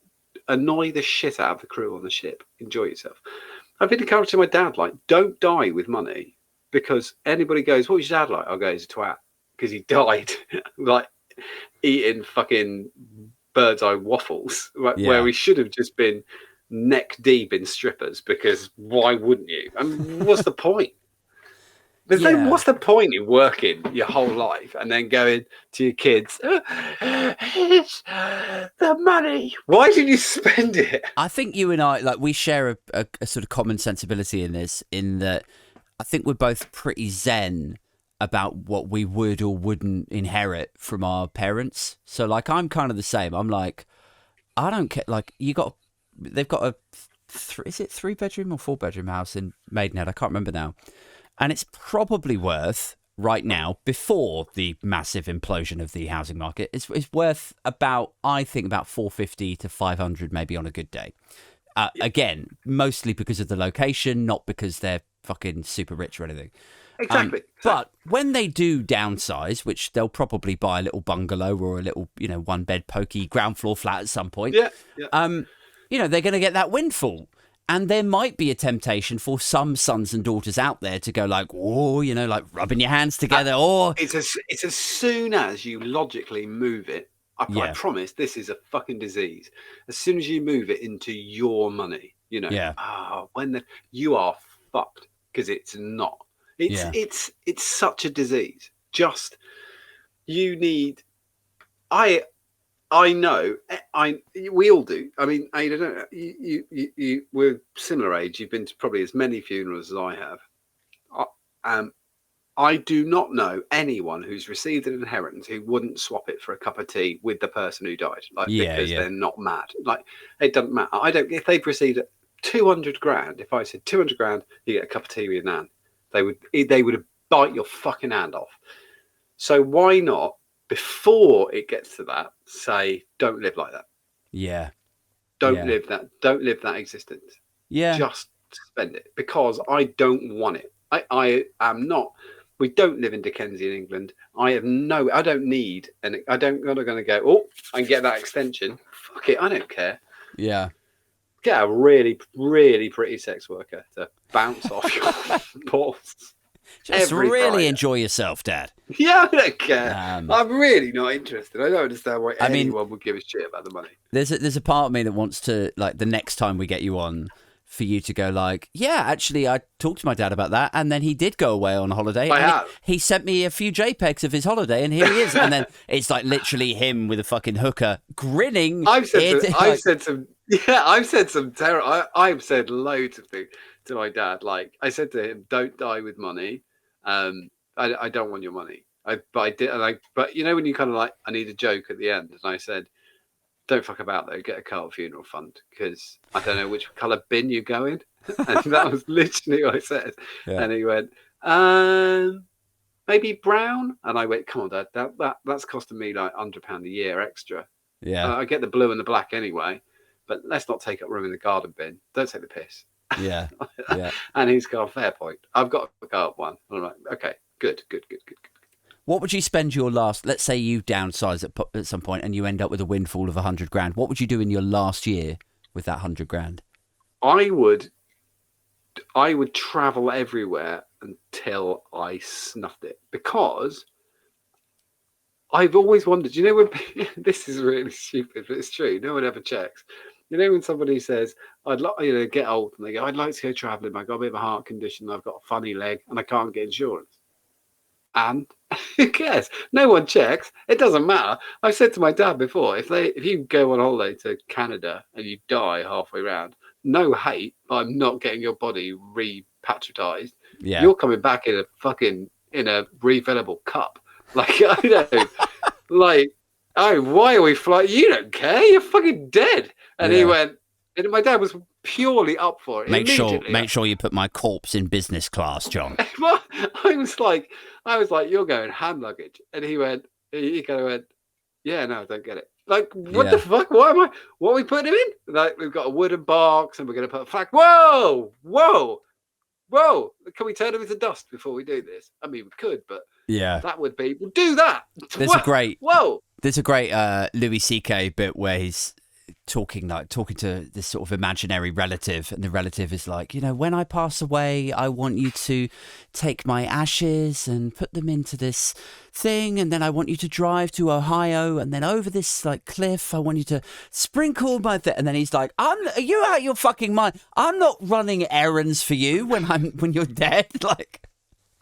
annoy the shit out of the crew on the ship, enjoy yourself. I've been encouraging my dad, like, don't die with money, because anybody goes, what was your dad like? I'll go, he's a twat, because he died like eating fucking bird's eye waffles, where we should have just been neck deep in strippers, because why wouldn't you? I mean, what's the point? What's the point in working your whole life and then going to your kids, it's the money, why did you spend it? I think you and I, like, we share a sort of common sensibility in this, in that I think we're both pretty zen about what we would or wouldn't inherit from our parents. So like, I'm kind of the same. I'm like, I don't care. Like, they've got a, is it 3-bedroom or 4-bedroom house in Maidenhead? I can't remember now. And it's probably worth right now, before the massive implosion of the housing market, it's worth about, I think, about 450 to 500 maybe on a good day. Again, mostly because of the location, not because they're fucking super rich or anything. Exactly. But when they do downsize, which they'll probably buy a little bungalow or a little, one bed pokey ground floor flat at some point. Yeah. They're going to get that windfall. And there might be a temptation for some sons and daughters out there to go like, oh, like rubbing your hands together. Or it's as soon as you logically move it. I promise this is a fucking disease. As soon as you move it into your money, you are fucked, because it's not. It's such a disease. Just, you need. I know. We all do. I mean, I don't know. We're similar age. You've been to probably as many funerals as I have. I do not know anyone who's received an inheritance who wouldn't swap it for a cup of tea with the person who died, because they're not mad. Like, it doesn't matter. If they've received 200 grand. If I said 200 grand, you get a cup of tea with your nan. They would bite your fucking hand off. So why not, before it gets to that, say, don't live like that. Yeah. Don't live that existence. Yeah. Just spend it, because I don't want it. I am not. We don't live in Dickensian England. I don't need, and I'm not going to go, oh, I can get that extension. Fuck it, I don't care. Yeah. Get a really, really pretty sex worker to bounce off your balls. Just really enjoy yourself, Dad. Yeah, I don't care. I'm really not interested. I don't understand why anyone would give a shit about the money. There's a part of me that wants to, like, the next time we get you on, for you to go like, yeah, actually, I talked to my dad about that, and then he did go away on holiday. He sent me a few JPEGs of his holiday, and here he is. And then it's like literally him with a fucking hooker grinning. I've said loads of things to my dad. Like, I said to him, don't die with money. I don't want your money. But when you kind of like, I need a joke at the end. And I said, don't fuck about though. Get a Carl funeral fund, because I don't know which colour bin you go in. And that was literally what I said. Yeah. And he went, maybe brown. And I went, come on, Dad, that's costing me like £100 a year extra. Yeah. I get the blue and the black anyway, but let's not take up room in the garden bin. Don't take the piss. Yeah. Yeah. And he's got a fair point. I've got a go up one. I'm like, okay, good. What would you spend your last, let's say you downsize at some point and you end up with a windfall of 100 grand. What would you do in your last year with that 100 grand? I would travel everywhere until I snuffed it, because I've always wondered, you know, when this is really stupid, but it's true. No one ever checks. You know, when somebody says, I'd like, you know, get old and they go, I'd like to go traveling, but I've got a bit of a heart condition, I've got a funny leg and I can't get insurance. And who cares? No one checks. It doesn't matter. I've said to my dad before, if you go on holiday to Canada and you die halfway around, no hate, but I'm not getting your body repatriated. Yeah. You're coming back in a refillable cup. Like, I know, like, oh, why are we flying? You don't care. You're fucking dead. And he went, and my dad was purely up for it. Make sure you put my corpse in business class, John. I was like, you're going hand luggage. And he kind of went, yeah, no, I don't get it. Like, what the fuck? What are we putting him in? Like, we've got a wooden box and we're going to put a flag. Whoa. Can we turn him into dust before we do this? I mean, we could, but that would be, we'll do that. There's a great Louis C.K. bit where he's talking to this sort of imaginary relative, and the relative is like, you know, when I pass away, I want you to take my ashes and put them into this thing, and then I want you to drive to Ohio, and then over this like cliff, I want you to sprinkle my and then he's like, are you out of your fucking mind? I'm not running errands for you when you're dead. Like,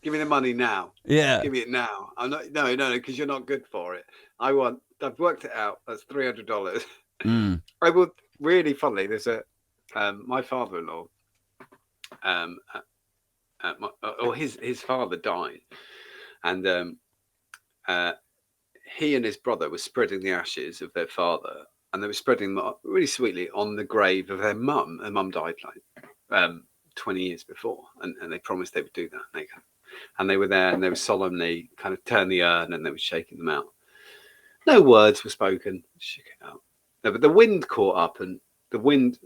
give me the money now. Yeah, give me it now. I'm not. No, because you're not good for it. I've worked it out. That's $300. I would really funnily. There's my father-in-law. His father died, and he and his brother were spreading the ashes of their father, and they were spreading them really sweetly on the grave of their mum. Their mum died like 20 years before, and they promised they would do that. And they were there, and they were solemnly kind of turned the urn, and they were shaking them out. No words were spoken. Shook it out. No, but the wind caught up, and the wind,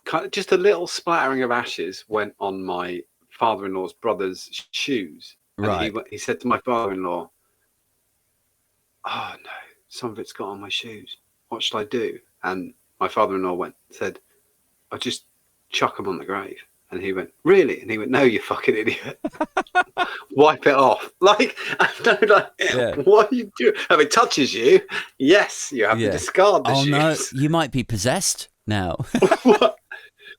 kind of just a little splattering of ashes went on my father-in-law's brother's shoes. Right. And he said to my father-in-law, "Oh no, some of it's got on my shoes. What shall I do?" And my father-in-law said, "I'll just chuck them on the grave." And he went, "Really?" And he went, "No, you fucking idiot. Wipe it off." Like, I don't know, what are you doing? If it touches you, yes, you have to discard the shoes. No, you might be possessed now. What?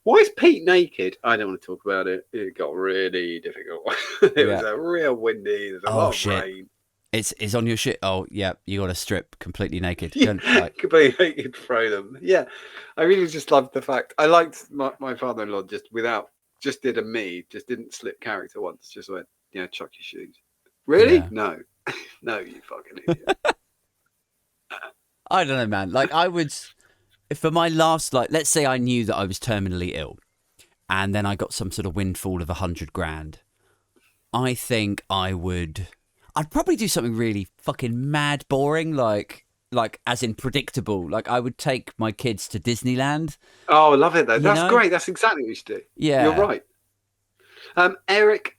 Why is Pete naked? I don't want to talk about it. It got really difficult. It was a real windy. There's a lot of rain. It's on your shit. Oh, yeah, you got to strip completely naked. Completely naked, throw them. Yeah, I really just loved the fact. I liked my father-in-law just did a me, just didn't slip character once. Just went, chuck your shoes. Really? Yeah. No. No, you fucking idiot. I don't know, man. Like, I would, if for my last, like, let's say I knew that I was terminally ill, and then I got some sort of windfall of 100 grand. I think I'd probably do something really fucking mad boring, like as in predictable. Like, I would take my kids to Disneyland. Oh, I love it though. That's great. That's exactly what you should do. Yeah, you're right. Eric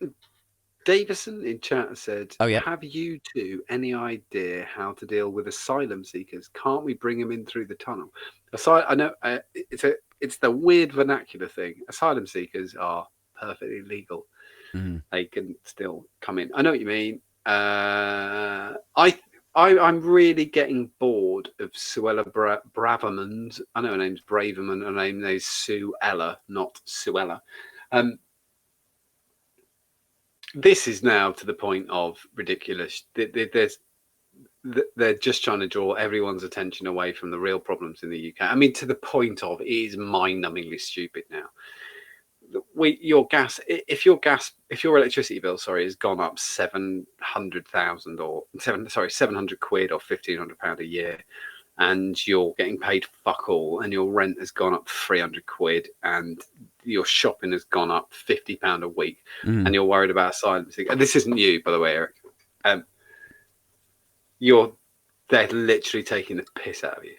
Davison in chat said, "Oh yeah, have you two any idea how to deal with asylum seekers? Can't we bring them in through the tunnel?" I know it's the weird vernacular thing. Asylum seekers are perfectly legal. Mm. They can still come in. I know what you mean. I'm really getting bored of Suella Braverman's. I know her name's Braverman. Her name is Suella, not Suella. This is now to the point of ridiculous. They're just trying to draw everyone's attention away from the real problems in the UK. I mean, to the point of it is mind-numbingly stupid now. If your electricity bill, has gone up 700 quid or £1,500 a year, and you're getting paid fuck all, and your rent has gone up 300 quid, and your shopping has gone up £50 a week, and you're worried about asylum seekers. And this isn't you, by the way, Eric. They're literally taking the piss out of you.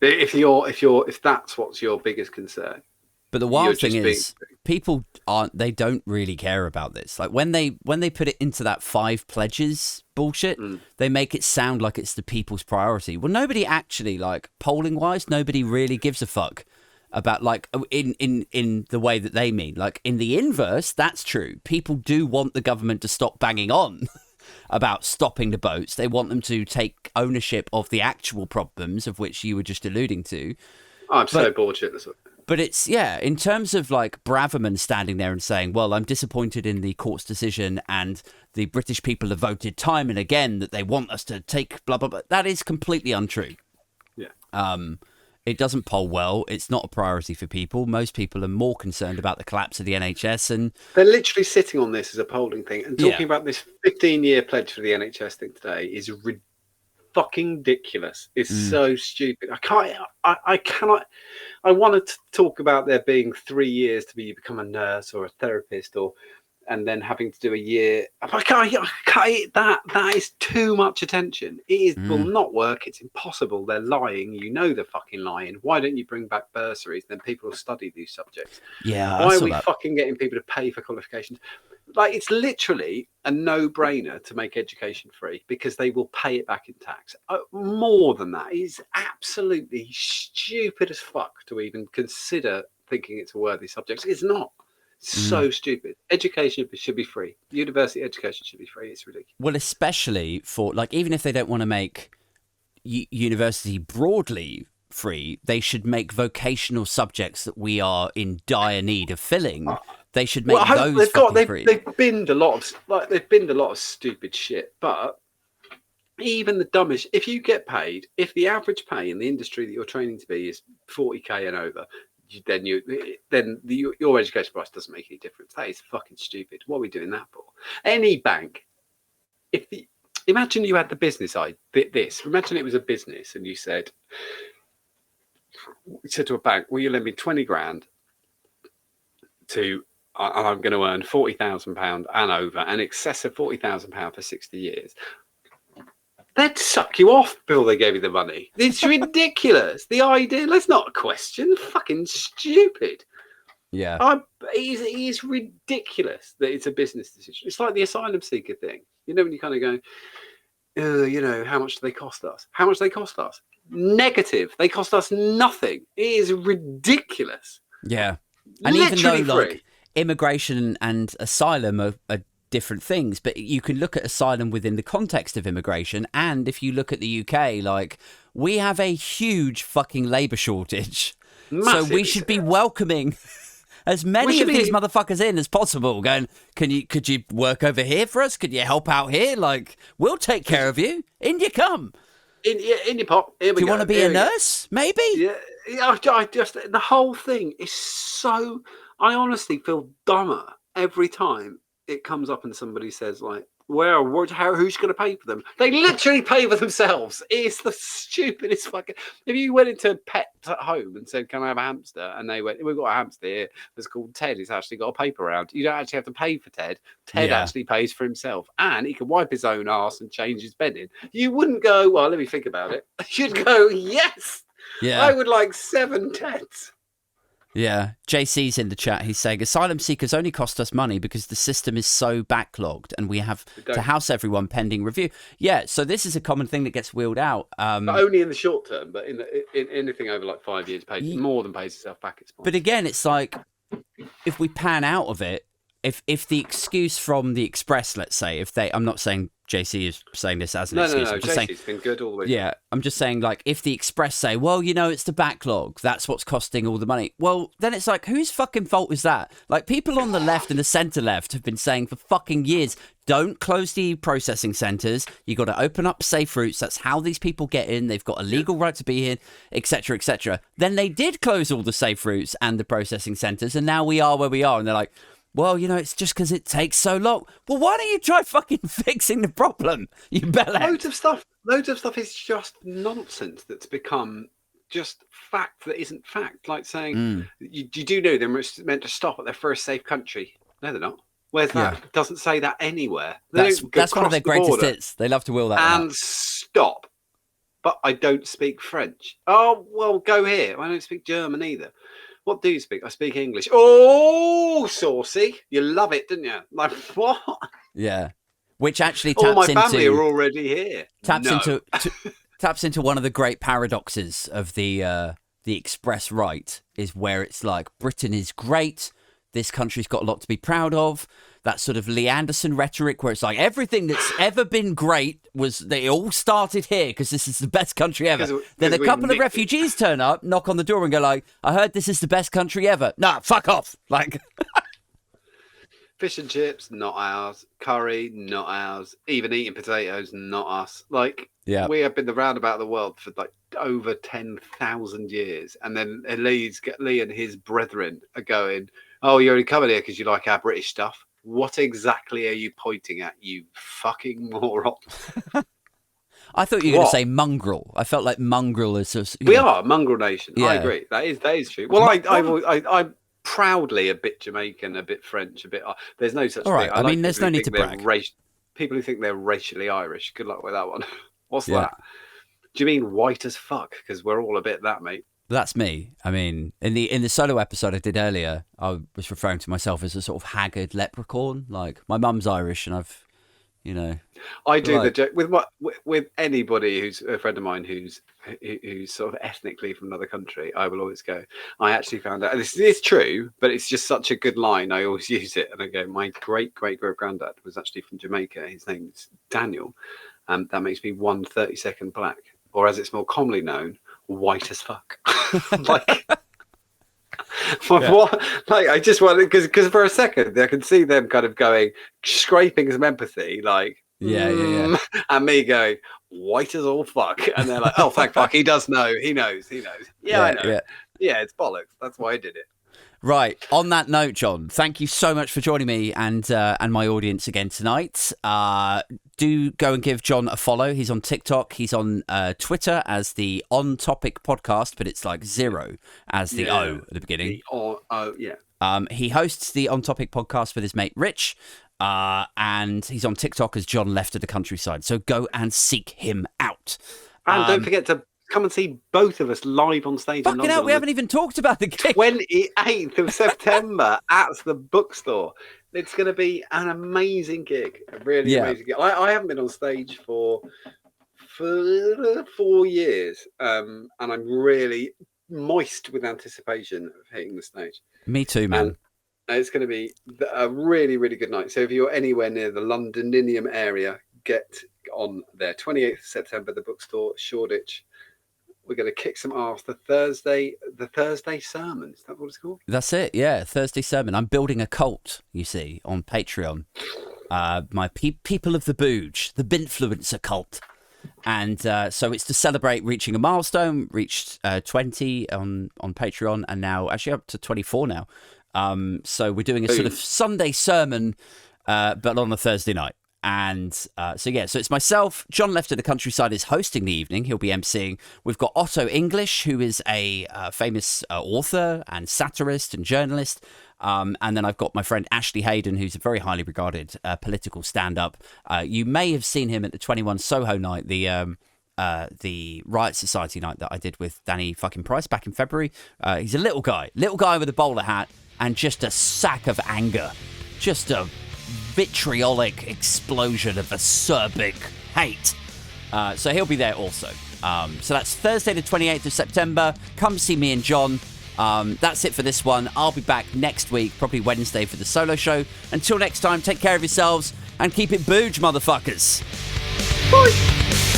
If that's what's your biggest concern. But the wild thing is, people they don't really care about this. Like when they put it into that 5 pledges bullshit, they make it sound like it's the people's priority. Well, nobody actually, like, polling wise, nobody really gives a fuck about, like, in the way that they mean. Like, in the inverse, that's true. People do want the government to stop banging on about stopping the boats. They want them to take ownership of the actual problems, of which you were just alluding to. I'm so bored shitless. But it's, in terms of, like, Braverman standing there and saying, well, I'm disappointed in the court's decision and the British people have voted time and again that they want us to take blah, blah, blah. That is completely untrue. Yeah. It doesn't poll well. It's not a priority for people. Most people are more concerned about the collapse of the NHS. And they're literally sitting on this as a polling thing. And talking about this 15-year pledge for the NHS thing today is fucking ridiculous. It's so stupid. I cannot. I wanted to talk about there being 3 years to become a nurse or a therapist, and then having to do a year. I can't. That is too much attention. It will not work. It's impossible. They're lying. You know they're fucking lying. Why don't you bring back bursaries? Then people will study these subjects. Yeah. Why are we fucking getting people to pay for qualifications? Like, it's literally a no-brainer to make education free because they will pay it back in tax. More than that, it's absolutely stupid as fuck to even consider thinking it's a worthy subject. It's not. It's so stupid. Education should be free. University education should be free. It's ridiculous. Well, especially for, like, even if they don't want to make university broadly free, they should make vocational subjects that we are in dire need of filling. They should make those free. They've binned a lot of stupid shit. But even the dumbest, if you get paid, if the average pay in the industry that you're training to be is 40k and over, then your education price doesn't make any difference. That is fucking stupid. What are we doing that for? Any bank, imagine you had the business side. Imagine it was a business, and you said to a bank, "Will you lend me 20 grand to?" And I'm going to earn £40,000 and over, and excess of £40,000 for 60 years. They'd suck you off before they gave you the money. It's ridiculous. The idea, that's not a question. Fucking stupid. Yeah. It is ridiculous that it's a business decision. It's like the asylum seeker thing. You know, when you kind of go, how much do they cost us? How much do they cost us? Negative. They cost us nothing. It is ridiculous. Yeah. And literally even though, like, free. Immigration and asylum are different things, but you can look at asylum within the context of immigration. And if you look at the UK, like, we have a huge fucking labour shortage. Massive. So we should be welcoming as many of these motherfuckers in as possible, going, could you work over here for us? Could you help out here? Like, we'll take care of you. In you come. In your pop. Here we Do you go. want to be a nurse? Maybe? Yeah. I just, the whole thing is so, I honestly feel dumber every time it comes up and somebody says, like, who's going to pay for them? They literally pay for themselves. It's the stupidest fucking. If you went into Pets at Home and said, "Can I have a hamster?" and they went, "We've got a hamster here that's called Ted. It's actually got a paper round." You don't actually have to pay for Ted. Ted actually pays for himself, and he can wipe his own arse and change his bedding. You wouldn't go, "Well, let me think about it." You'd go, "Yes, I would like 7 Teds." Yeah, JC's in the chat. He's saying asylum seekers only cost us money because the system is so backlogged and we have to house everyone pending review. Yeah, so this is a common thing that gets wheeled out. But only in the short term, but in anything over like 5 years, more than pays itself back. But again, it's like, if we pan out of it, if the excuse from the Express, let's say, I'm not saying JC is saying this as an excuse. No, I'm just JC's been good all the way. Yeah, I'm just saying, like, if the Express say, well, it's the backlog, that's what's costing all the money. Well, then it's like, whose fucking fault is that? Like, people on the left and the centre left have been saying for fucking years, don't close the processing centres. You got to open up safe routes. That's how these people get in. They've got a legal right to be here, etc., etc. Then they did close all the safe routes and the processing centres, and now we are where we are. And they're like, Well, it's just because it takes so long. Well, why don't you try fucking fixing the problem, you bellend? Loads of stuff is just nonsense that's become just fact that isn't fact. Like saying, you do know they're meant to stop at their first safe country. No, they're not. Where's that? It doesn't say that anywhere. That's one of their greatest hits. They love to will that and stop. But I don't speak French. Oh, well, go here. I don't speak German either. What do you speak? I speak English. Oh, saucy. You love it, didn't you? Like, what? Yeah. Which actually all my family are already here. Taps into one of the great paradoxes of the express right, is where it's like, Britain is great. This country's got a lot to be proud of. That sort of Lee Anderson rhetoric where it's like everything that's ever been great they all started here because this is the best country ever. Then a couple of refugees turn up, knock on the door and go like, I heard this is the best country ever. Nah, fuck off. Like fish and chips, not ours. Curry, not ours. Even eating potatoes, not us. Like, we have been the roundabout of the world for like over 10,000 years. And then Lee and his brethren are going, oh, you're only coming here because you like our British stuff. What exactly are you pointing at, you fucking moron? I thought you were going to say mongrel. I felt like mongrel is... We are a mongrel nation. Yeah. I agree. That is true. Well, I'm proudly a bit Jamaican, a bit French, a bit... There's no such thing. Right. I mean, there's no need to brag. People who think they're racially Irish, good luck with that one. What's that? Do you mean white as fuck? Because we're all a bit that, mate. That's me. I mean, in the solo episode I did earlier, I was referring to myself as a sort of haggard leprechaun. Like, my mum's Irish, and I've, I do the joke with anybody who's a friend of mine who's sort of ethnically from another country. I will always go, I actually found out, and this is true, but it's just such a good line. I always use it, and I go, my great granddad was actually from Jamaica. His name's Daniel, and that makes me 1 30-second black, or as it's more commonly known, white as fuck. What? Like, I just wanted, because for a second I can see them kind of going, scraping some empathy, like, and me going, white as all fuck, and they're like, oh, thank fuck, he does know, he knows. Yeah, I know. Yeah, it's bollocks. That's why I did it. Right. On that note, John, thank you so much for joining me and my audience again tonight. Do go and give John a follow. He's on TikTok. He's on Twitter as the On Topic Podcast, but it's like 0 as the O at the beginning. He hosts the On Topic Podcast with his mate Rich, and he's on TikTok as John Left of the Countryside. So go and seek him out. And don't forget to come and see both of us live on stage in London. We haven't even talked about the gig. 28th of September at the bookstore. It's going to be an amazing gig. A really amazing gig. I haven't been on stage for 4 years, and I'm really moist with anticipation of hitting the stage. Me too, man. And it's going to be a really, really good night. So if you're anywhere near the Londoninium area, get on there. 28th of September, the bookstore, Shoreditch. We're going to kick some ass. The Thursday sermon. Is that what it's called? That's it. Yeah, Thursday sermon. I'm building a cult, you see, on Patreon. My people of the Booge, the Binfluencer cult. And so it's to celebrate reaching a milestone, reached 20 on Patreon, and now actually up to 24 now. So we're doing a sort of Sunday sermon, but on a Thursday night. And so it's myself. John Left of the Countryside is hosting the evening. He'll be emceeing. We've got Otto English, who is a famous author and satirist and journalist. And then I've got my friend Ashley Hayden, who's a very highly regarded political stand-up. You may have seen him at the 21 Soho night, the Riot Society night that I did with Danny fucking Price back in February. He's a little guy with a bowler hat and just a sack of anger. Just a vitriolic explosion of acerbic hate. So he'll be there also. So that's Thursday the 28th of September. Come see me and John. That's it for this one. I'll be back next week, probably Wednesday, for the solo show. Until next time, take care of yourselves and keep it booge, motherfuckers. Bye.